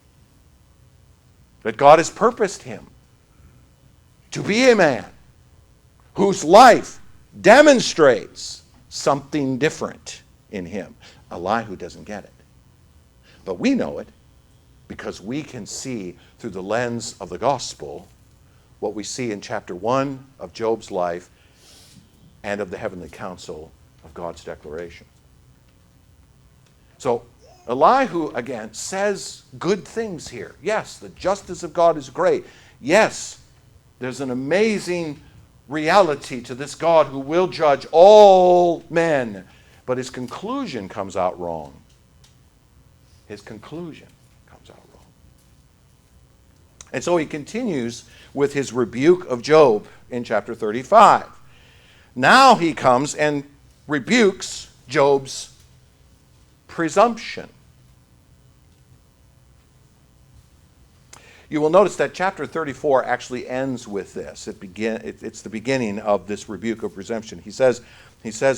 That God has purposed him to be a man whose life demonstrates something different in him. Elihu doesn't get it. But we know it because we can see through the lens of the gospel what we see in chapter 1 of Job's life and of the heavenly counsel of God's declaration. So Elihu, again, says good things here. Yes, the justice of God is great. Yes, there's an amazing reality to this God who will judge all men. But his conclusion comes out wrong. His conclusion comes out wrong. And so he continues with his rebuke of Job in chapter 35. Now he comes and rebukes Job's presumption. You will notice that chapter 34 actually ends with this. It's the beginning of this rebuke of presumption. He says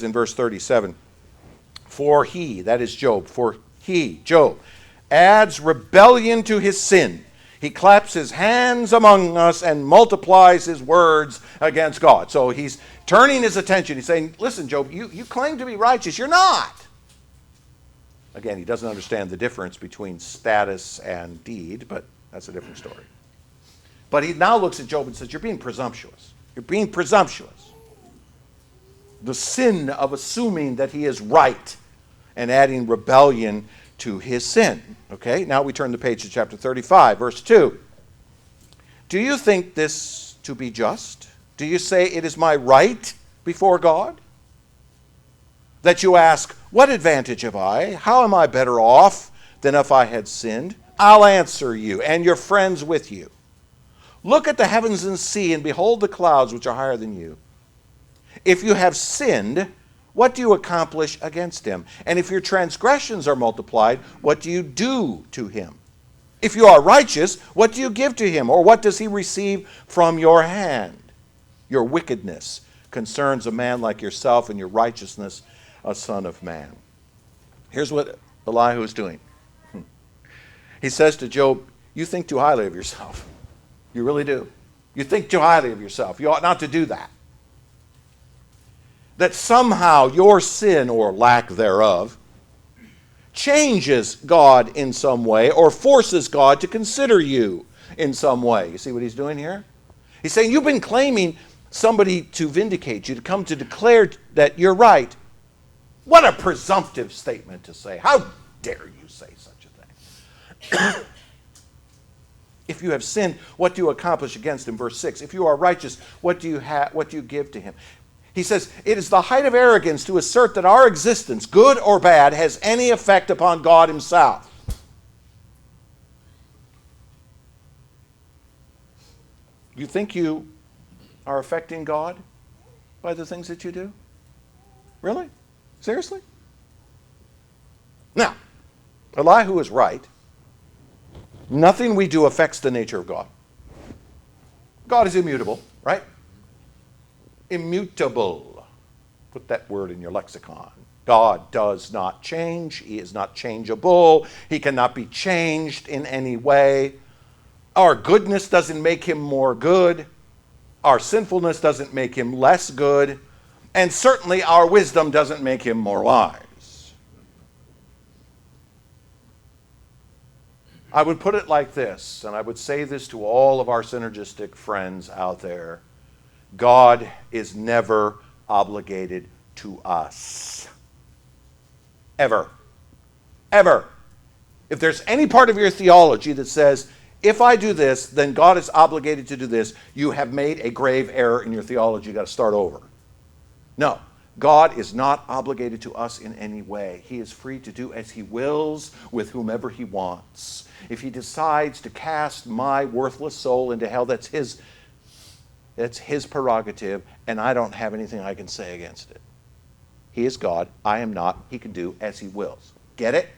in verse 37, for he, that is Job, for he, Job, adds rebellion to his sin. He claps his hands among us and multiplies his words against God. So he's turning his attention. He's saying, listen, Job, you claim to be righteous. You're not. Again, he doesn't understand the difference between status and deed, but that's a different story. But he now looks at Job and says, you're being presumptuous. You're being presumptuous. The sin of assuming that he is right and adding rebellion to his sin. Okay, now we turn the page to chapter 35, verse 2. Do you think this to be just? Do you say it is my right before God? That you ask, what advantage have I? How am I better off than if I had sinned? I'll answer you, and your friends with you. Look at the heavens and sea, and behold the clouds which are higher than you. If you have sinned, what do you accomplish against him? And if your transgressions are multiplied, what do you do to him? If you are righteous, what do you give to him? Or what does he receive from your hand? Your wickedness concerns a man like yourself, and your righteousness a son of man. Here's what Elihu is doing. He says to Job, you think too highly of yourself. You really do. You think too highly of yourself. You ought not to do that. That somehow your sin or lack thereof changes God in some way or forces God to consider you in some way. You see what he's doing here? He's saying you've been claiming somebody to vindicate you, to come to declare that you're right. What a presumptive statement to say. How dare you say such a thing? If you have sinned, what do you accomplish against him? Verse 6. If you are righteous, what do you give to him? He says, it is the height of arrogance to assert that our existence, good or bad, has any effect upon God himself. You think you are affecting God by the things that you do? Really? Seriously? Now, Elihu is right. Nothing we do affects the nature of God. God is immutable, right? Immutable. Put that word in your lexicon. God does not change. He is not changeable. He cannot be changed in any way. Our goodness doesn't make him more good. Our sinfulness doesn't make him less good. And certainly our wisdom doesn't make him more wise. I would put it like this, and I would say this to all of our synergistic friends out there. God is never obligated to us. Ever. Ever. If there's any part of your theology that says, if I do this, then God is obligated to do this, you have made a grave error in your theology. You've got to start over. No. God is not obligated to us in any way. He is free to do as he wills with whomever he wants. If he decides to cast my worthless soul into hell, that's his prerogative, and I don't have anything I can say against it. He is God. I am not. He can do as he wills. Get it?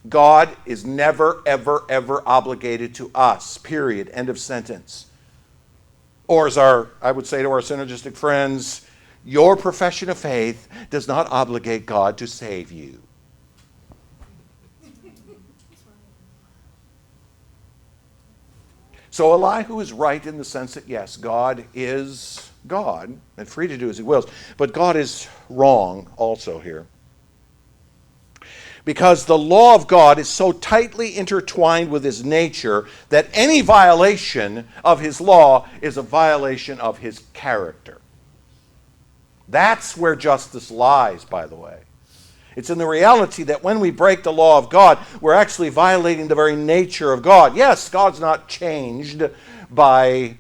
God is never, ever, ever obligated to us. Period. End of sentence. Or as I would say to our synergistic friends, your profession of faith does not obligate God to save you. So Elihu is right in the sense that, yes, God is God and free to do as he wills. But God is wrong also here. Because the law of God is so tightly intertwined with his nature that any violation of his law is a violation of his character. That's where justice lies, by the way. It's in the reality that when we break the law of God, we're actually violating the very nature of God. Yes, God's not changed by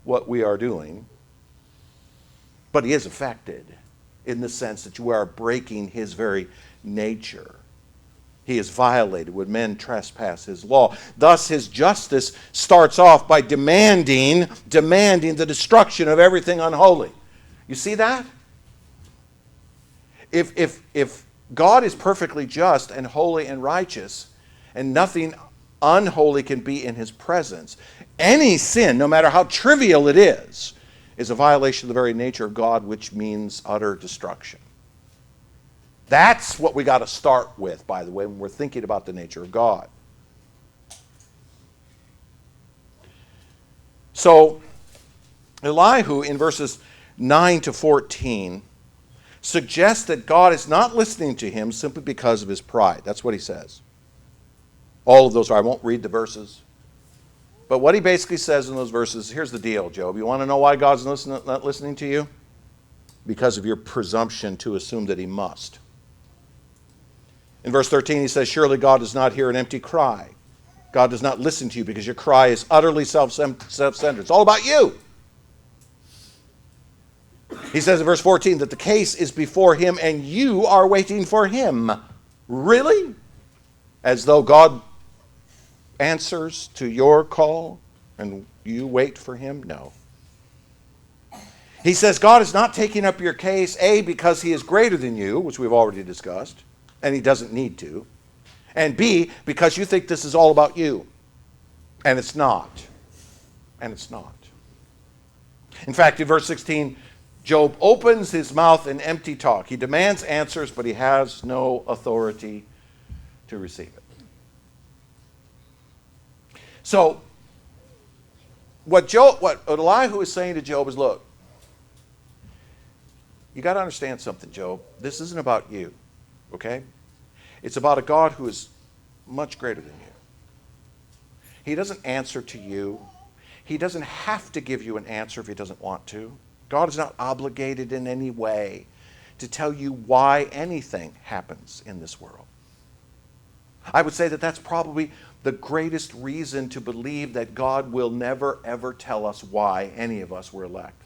what we are doing, but he is affected in the sense that you are breaking his very nature. He is violated when men trespass his law. Thus, his justice starts off by demanding the destruction of everything unholy. You see that? If God is perfectly just and holy and righteous, and nothing unholy can be in his presence, any sin, no matter how trivial it is a violation of the very nature of God, which means utter destruction. That's what we got to start with, by the way, when we're thinking about the nature of God. So, Elihu, in verses 9 to 14, suggests that God is not listening to him simply because of his pride. That's what he says. All of those, I won't read the verses. But what he basically says in those verses, here's the deal, Job. You want to know why God's not listening to you? Because of your presumption to assume that he must. In verse 13, he says, surely God does not hear an empty cry. God does not listen to you because your cry is utterly self-centered. It's all about you. He says in verse 14 that the case is before him and you are waiting for him. Really? As though God answers to your call and you wait for him? No. He says God is not taking up your case, A, because he is greater than you, which we've already discussed, and he doesn't need to. And B, because you think this is all about you. And it's not. And it's not. In fact, in verse 16, Job opens his mouth in empty talk. He demands answers, but he has no authority to receive it. So, what Elihu is saying to Job is, look, you got to understand something, Job. This isn't about you, okay? It's about a God who is much greater than you. He doesn't answer to you. He doesn't have to give you an answer if he doesn't want to. God is not obligated in any way to tell you why anything happens in this world. I would say that that's probably the greatest reason to believe that God will never, ever tell us why any of us were elect.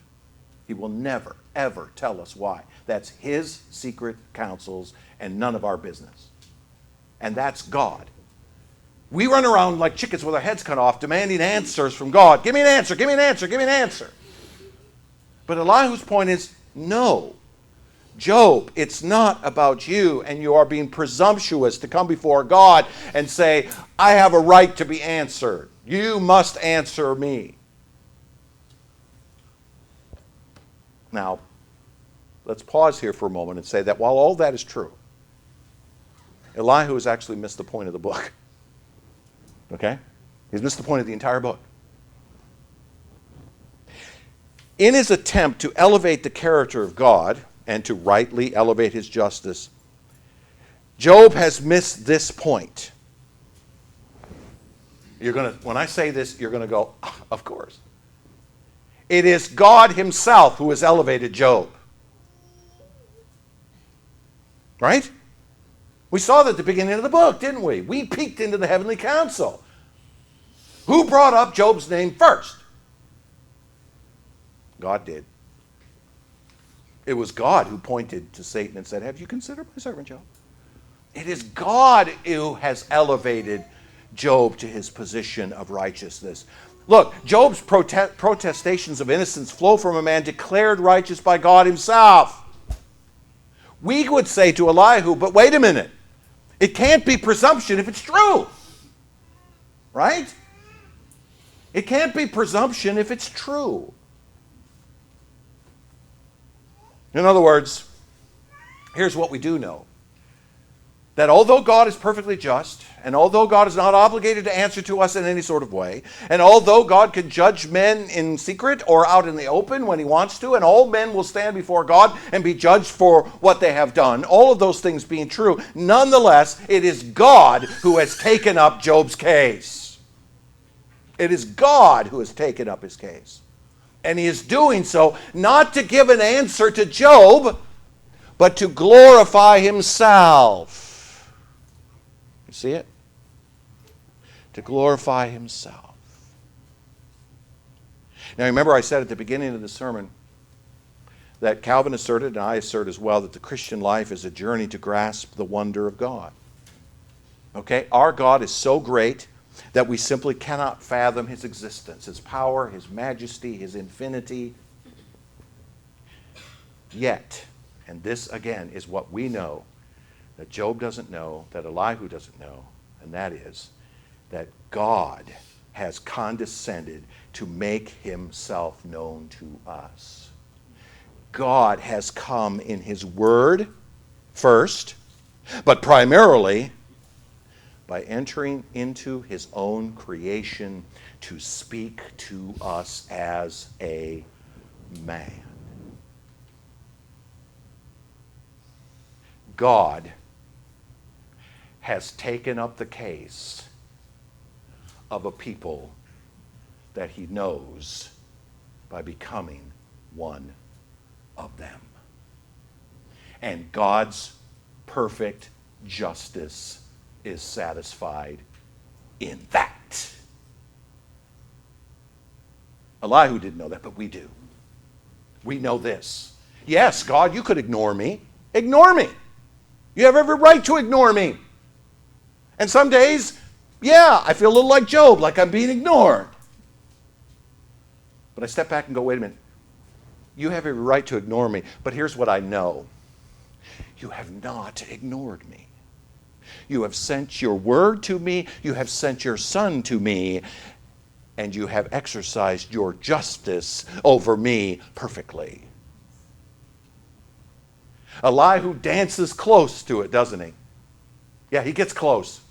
He will never, ever tell us why. That's his secret counsels and none of our business. And that's God. We run around like chickens with our heads cut off, demanding answers from God. Give me an answer, give me an answer, give me an answer. But Elihu's point is, no. Job, it's not about you, and you are being presumptuous to come before God and say, I have a right to be answered. You must answer me. Now, let's pause here for a moment and say that while all that is true, Elihu has actually missed the point of the book. Okay? He's missed the point of the entire book. In his attempt to elevate the character of God and to rightly elevate his justice, Job has missed this point. When I say this, you're going to go, of course. It is God himself who has elevated Job. Right? We saw that at the beginning of the book, didn't we? We peeked into the heavenly council. Who brought up Job's name first? God did. It was God who pointed to Satan and said, have you considered my servant Job? It is God who has elevated Job to his position of righteousness. Look, Job's protestations of innocence flow from a man declared righteous by God himself. We would say to Elihu, but wait a minute. It can't be presumption if it's true. Right? It can't be presumption if it's true. In other words, here's what we do know. That although God is perfectly just, and although God is not obligated to answer to us in any sort of way, and although God can judge men in secret or out in the open when he wants to, and all men will stand before God and be judged for what they have done, all of those things being true, nonetheless, it is God who has taken up Job's case. It is God who has taken up his case. And he is doing so not to give an answer to Job, but to glorify himself. You see it? To glorify himself. Now remember I said at the beginning of the sermon that Calvin asserted, and I assert as well, that the Christian life is a journey to grasp the wonder of God. Okay? Our God is so great that we simply cannot fathom his existence, his power, his majesty, his infinity. Yet, and this again is what we know, that Job doesn't know, that Elihu doesn't know, and that is that God has condescended to make himself known to us. God has come in his word first, but primarily by entering into his own creation to speak to us as a man. God has taken up the case of a people that he knows by becoming one of them. And God's perfect justice is satisfied in that. Elihu didn't know that, but we do. We know this. Yes, God, you could ignore me. Ignore me. You have every right to ignore me. And some days, yeah, I feel a little like Job, like I'm being ignored. But I step back and go, wait a minute. You have every right to ignore me, but here's what I know. You have not ignored me. You have sent your word to me. You have sent your son to me. And you have exercised your justice over me perfectly. Elihu dances close to it, doesn't he? Yeah, he gets close.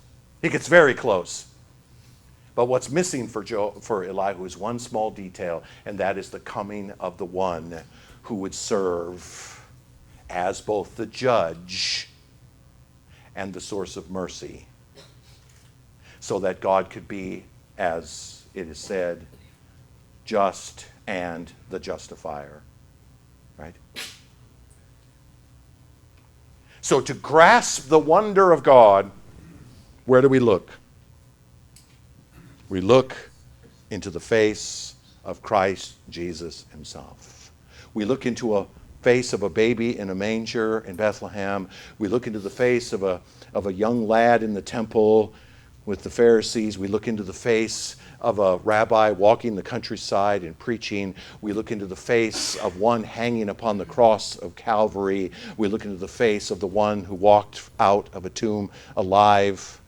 He gets very close. But what's missing for Elihu is one small detail, and that is the coming of the one who would serve as both the judge and the source of mercy, so that God could be, as it is said, just and the justifier. Right? So to grasp the wonder of God, where do we look? We look into the face of Christ Jesus himself. We look into a face of a baby in a manger in Bethlehem. We look into the face of a young lad in the temple with the Pharisees. We look into the face of a rabbi walking the countryside and preaching. We look into the face of one hanging upon the cross of Calvary. We look into the face of the one who walked out of a tomb alive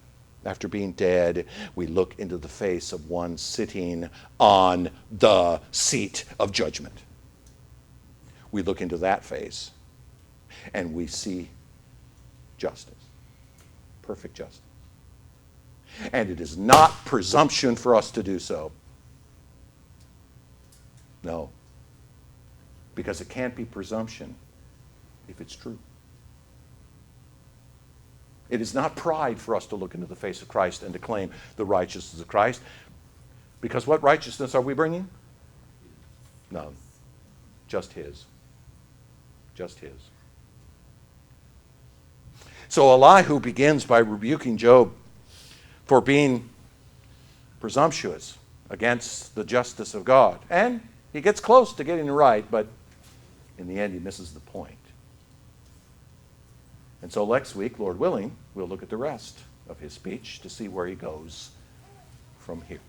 after being dead. We look into the face of one sitting on the seat of judgment. We look into that face and we see justice, perfect justice. And it is not presumption for us to do so. No. Because it can't be presumption if it's true. It is not pride for us to look into the face of Christ and to claim the righteousness of Christ. Because what righteousness are we bringing? None. Just his. Just his. So Elihu begins by rebuking Job for being presumptuous against the justice of God. And he gets close to getting it right, but in the end he misses the point. And so next week, Lord willing, we'll look at the rest of his speech to see where he goes from here.